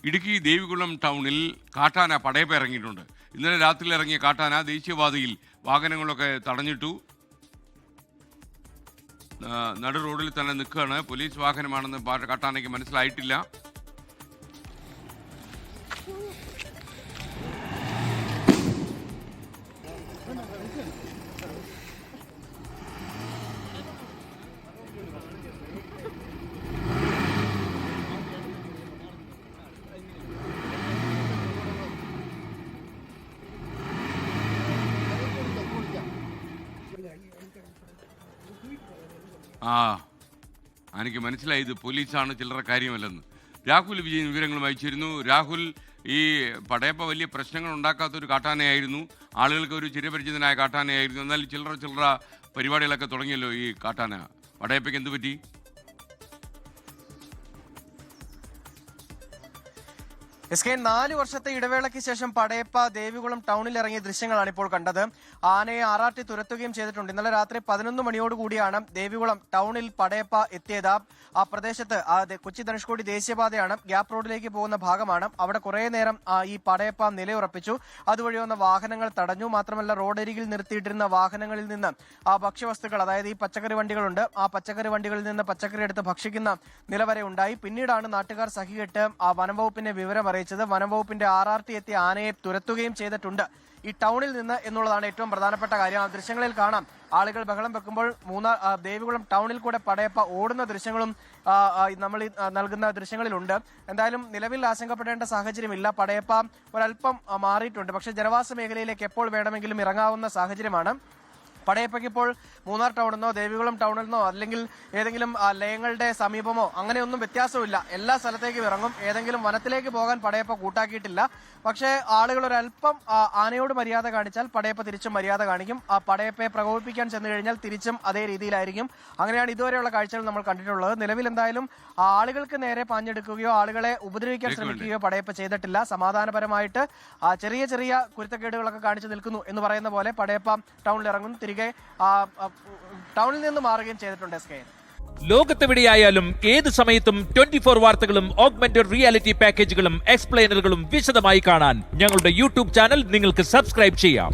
ഇടുക്കി ദേവികുളം ടൗണിൽ കാട്ടാന പടയപ്പ് ഇറങ്ങിയിട്ടുണ്ട്. ഇന്നലെ രാത്രിയിൽ ഇറങ്ങിയ കാട്ടാന ദേശീയപാതയിൽ വാഹനങ്ങളൊക്കെ തടഞ്ഞിട്ടു. നടു റോഡിൽ തന്നെ നിൽക്കുകയാണ്. പോലീസ് വാഹനമാണെന്ന് കാട്ടാനയ്ക്ക് മനസ്സിലായിട്ടില്ല. എനിക്ക് മനസ്സിലായി ഇത് പോലീസാണ്, ചില്ലറ കാര്യമല്ലെന്ന്. രാഹുൽ വിജയൻ വിവരങ്ങൾ വായിച്ചിരുന്നു. രാഹുൽ, ഈ പടയപ്പ വലിയ പ്രശ്നങ്ങൾ ഉണ്ടാക്കാത്തൊരു കാട്ടാനയായിരുന്നു, ആളുകൾക്ക് ഒരു ചിരപരിചിതനായ കാട്ടാനയായിരുന്നു. എന്നാൽ ചില്ലറ പരിപാടികളൊക്കെ തുടങ്ങിയല്ലോ ഈ കാട്ടാന. പടയപ്പയ്ക്ക് എന്ത് പറ്റി? എസ് കെ 4 വർഷത്തെ ഇടവേളയ്ക്ക് ശേഷം പടയപ്പ ദേവികുളം ടൗണിൽ ഇറങ്ങിയ ദൃശ്യങ്ങളാണ് ഇപ്പോൾ കണ്ടത്. ആനയെ ആറാട്ടി തുരത്തുകയും ചെയ്തിട്ടുണ്ട്. ഇന്നലെ രാത്രി 11 മണിയോടുകൂടിയാണ് ദേവികുളം ടൗണിൽ പടയപ്പ എത്തിയത്. ആ പ്രദേശത്ത് കൊച്ചി ധനുഷ്കോടി ദേശീയപാതയാണ്, ഗ്യാപ് റോഡിലേക്ക് പോകുന്ന ഭാഗമാണ്. അവിടെ കുറെ നേരം ഈ പടയപ്പ നിലയുറപ്പിച്ചു. അതുവഴി വന്ന വാഹനങ്ങൾ തടഞ്ഞു. മാത്രമല്ല, റോഡരികിൽ നിർത്തിയിട്ടിരുന്ന വാഹനങ്ങളിൽ നിന്ന് ഭക്ഷ്യവസ്തുക്കൾ, അതായത് ഈ പച്ചക്കറി വണ്ടികളുണ്ട്, ആ പച്ചക്കറി വണ്ടികളിൽ നിന്ന് പച്ചക്കറി എടുത്ത് ഭക്ഷിക്കുന്ന നില വരെ ഉണ്ടായി. പിന്നീടാണ് നാട്ടുകാർ സഹികെട്ട് വനംവകുപ്പിനെ വിവരം അറിയിച്ചത്. വനംവകുപ്പിന്റെ RRT എത്തി ആനയെ തുരത്തുകയും ചെയ്തിട്ടുണ്ട് ഈ ടൗണിൽ നിന്ന് എന്നുള്ളതാണ് ഏറ്റവും പ്രധാനപ്പെട്ട കാര്യം. ആ ദൃശ്യങ്ങളിൽ കാണാം, ആളുകൾ ബഹളം വെക്കുമ്പോൾ ദേവികുളം ടൗണിൽ കൂടെ പടയപ്പ ഓടുന്ന ദൃശ്യങ്ങളും നമ്മൾ നൽകുന്ന ദൃശ്യങ്ങളിലുണ്ട്. എന്തായാലും നിലവിൽ ആശങ്കപ്പെടേണ്ട സാഹചര്യമില്ല. പടയപ്പ ഒരല്പം മാറിയിട്ടുണ്ട്. പക്ഷേ ജനവാസ മേഖലയിലേക്ക് എപ്പോൾ വേണമെങ്കിലും ഇറങ്ങാവുന്ന സാഹചര്യമാണ്. പടയപ്പയ്ക്ക് ഇപ്പോൾ മൂന്നാർ ടൗണിൽ ദേവികുളം ടൗണിൽ നിന്നോ അല്ലെങ്കിൽ ഏതെങ്കിലും ലയങ്ങളുടെ സമീപമോ അങ്ങനെയൊന്നും വ്യത്യാസമില്ല. എല്ലാ സ്ഥലത്തേക്കും ഇറങ്ങും. ഏതെങ്കിലും വനത്തിലേക്ക് പോകാൻ പടയപ്പ കൂട്ടാക്കിയിട്ടില്ല. പക്ഷേ ആളുകൾ ഒരല്പം ആനയോട് മര്യാദ കാണിച്ചാൽ പടയപ്പ തിരിച്ചും മര്യാദ കാണിക്കും. ആ പടയപ്പയെ പ്രകോപിപ്പിക്കാൻ ചെന്നു കഴിഞ്ഞാൽ തിരിച്ചും അതേ രീതിയിലായിരിക്കും. അങ്ങനെയാണ് ഇതുവരെയുള്ള കാഴ്ചകൾ നമ്മൾ കണ്ടിട്ടുള്ളത്. നിലവിൽ എന്തായാലും ആളുകൾക്ക് നേരെ പാഞ്ഞെടുക്കുകയോ ആളുകളെ ഉപദ്രവിക്കാൻ ശ്രമിക്കുകയോ പടയപ്പ ചെയ്തിട്ടില്ല. സമാധാനപരമായിട്ട് ചെറിയ ചെറിയ കുരുത്തക്കേടുകളൊക്കെ കാണിച്ചു നിൽക്കുന്നു എന്ന് പറയുന്ന പോലെ പടയപ്പ ടൗണിൽ ഇറങ്ങുന്നു, തിരികെ ടൗണിൽ നിന്ന് മാറുകയും ചെയ്തിട്ടുണ്ട്. എസ് കെ, ലോകത്തെവിടെയായാലും ഏത് സമയത്തും 24 വാർത്തകളും ഓഗ്മെന്റഡ് റിയാലിറ്റി പാക്കേജുകളും എക്സ്പ്ലെയിനറുകളും വിശദമായി കാണാൻ ഞങ്ങളുടെ യൂട്യൂബ് ചാനൽ നിങ്ങൾക്ക് സബ്സ്ക്രൈബ് ചെയ്യാം.